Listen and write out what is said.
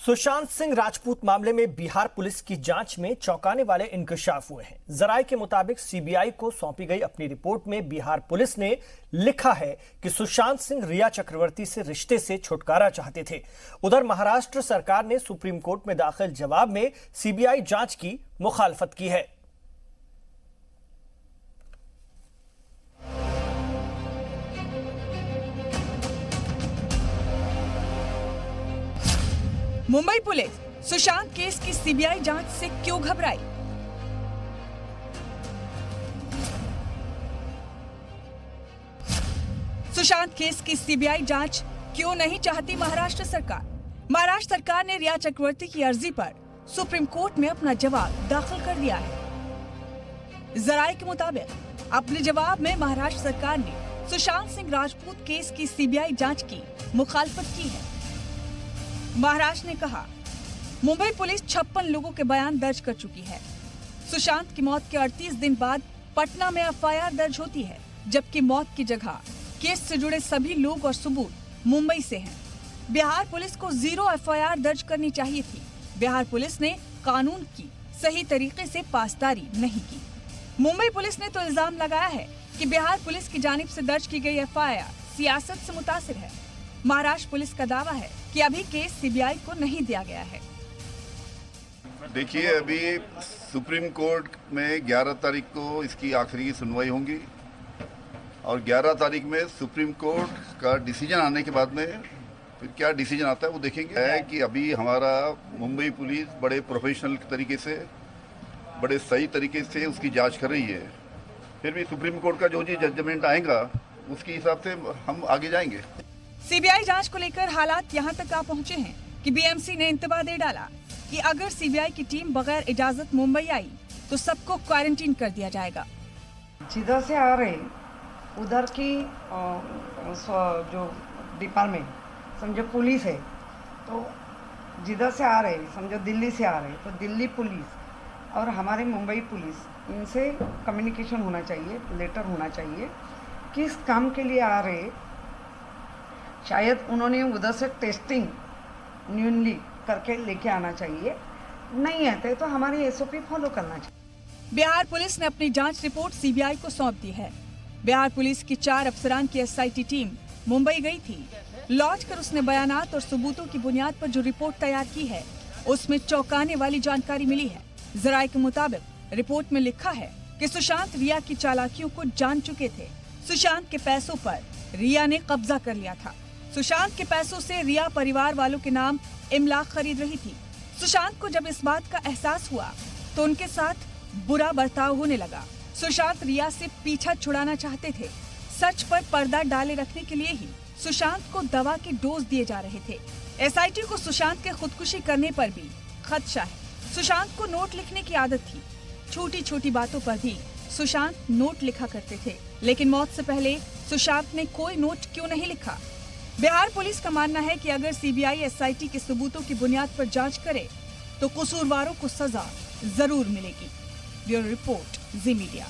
सुशांत सिंह राजपूत मामले में बिहार पुलिस की जांच में चौंकाने वाले इंकशाफ हुए हैं। जराये के मुताबिक सीबीआई को सौंपी गई अपनी रिपोर्ट में बिहार पुलिस ने लिखा है कि सुशांत सिंह रिया चक्रवर्ती से रिश्ते से छुटकारा चाहते थे। उधर महाराष्ट्र सरकार ने सुप्रीम कोर्ट में दाखिल जवाब में सीबीआई जांच की मुखालफत की है। मुंबई पुलिस सुशांत केस की सीबीआई जांच से क्यों घबराई? सुशांत केस की सीबीआई जांच क्यों नहीं चाहती महाराष्ट्र सरकार? महाराष्ट्र सरकार ने रिया चक्रवर्ती की अर्जी पर सुप्रीम कोर्ट में अपना जवाब दाखिल कर दिया है। जराये के मुताबिक अपने जवाब में महाराष्ट्र सरकार ने सुशांत सिंह राजपूत केस की सीबीआई जांच की मुखालफत की है। महाराष्ट्र ने कहा, मुंबई पुलिस 56 लोगों के बयान दर्ज कर चुकी है। सुशांत की मौत के 38 दिन बाद पटना में एफआईआर दर्ज होती है, जबकि मौत की जगह केस से जुड़े सभी लोग और सबूत मुंबई से हैं। बिहार पुलिस को 0 एफआईआर दर्ज करनी चाहिए थी। बिहार पुलिस ने कानून की सही तरीके से पासदारी नहीं की। मुंबई पुलिस ने तो इल्जाम लगाया है कि बिहार पुलिस की जानिब से दर्ज की गई एफआईआर सियासत से मुतासिर है। महाराष्ट्र पुलिस का दावा है कि अभी केस सीबीआई को नहीं दिया गया है। देखिए, अभी सुप्रीम कोर्ट में 11 तारीख को इसकी आखिरी सुनवाई होगी और 11 तारीख में सुप्रीम कोर्ट का डिसीजन आने के बाद में फिर क्या डिसीजन आता है वो देखेंगे। है कि अभी हमारा मुंबई पुलिस बड़े प्रोफेशनल तरीके से, बड़े सही तरीके से उसकी जांच कर रही है। फिर भी सुप्रीम कोर्ट का जो जी जजमेंट आएगा उसके हिसाब से हम आगे जाएंगे। सीबीआई जांच को लेकर हालात यहां तक आ पहुंचे हैं कि बीएमसी ने इंतबा दे डाला कि अगर सीबीआई की टीम बगैर इजाजत मुंबई आई तो सबको क्वारंटीन कर दिया जाएगा। जिधर से आ रहे उधर की जो डिपार्टमेंट समझो पुलिस है, तो जिधर से आ रहे समझो दिल्ली से आ रहे तो दिल्ली पुलिस और हमारे मुंबई पुलिस, इनसे कम्युनिकेशन होना चाहिए, लेटर होना चाहिए किस काम के लिए आ रहे। शायद उन्होंने उधर से टेस्टिंग न्यूनली करके लेके आना चाहिए, नहीं आते तो हमारी एसओपी फॉलो करना चाहिए। बिहार पुलिस ने अपनी जांच रिपोर्ट सीबीआई को सौंप दी है। बिहार पुलिस की 4 अफसरान की एसआईटी टीम मुंबई गई थी। लौटकर उसने बयानात और सबूतों की बुनियाद पर जो रिपोर्ट तैयार की है उसमें चौंकाने वाली जानकारी मिली है। जराये के मुताबिक रिपोर्ट में लिखा है कि सुशांत रिया की चालाकियों को जान चुके थे। सुशांत के पैसों पर रिया ने कब्जा कर लिया था। सुशांत के पैसों से रिया परिवार वालों के नाम इमलाक खरीद रही थी। सुशांत को जब इस बात का एहसास हुआ तो उनके साथ बुरा बर्ताव होने लगा। सुशांत रिया से पीछा छुड़ाना चाहते थे। सच पर पर्दा डाले रखने के लिए ही सुशांत को दवा के डोज दिए जा रहे थे। एसआईटी को सुशांत के खुदकुशी करने पर भी खदशा है। सुशांत को नोट लिखने की आदत थी। छोटी छोटी बातों पर भी सुशांत नोट लिखा करते थे, लेकिन मौत से पहले सुशांत ने कोई नोट क्यों नहीं लिखा? बिहार पुलिस का मानना है कि अगर सीबीआई एसआईटी के सबूतों की बुनियाद पर जांच करे तो कसूरवारों को सजा जरूर मिलेगी। ब्यूरो रिपोर्ट, जी मीडिया।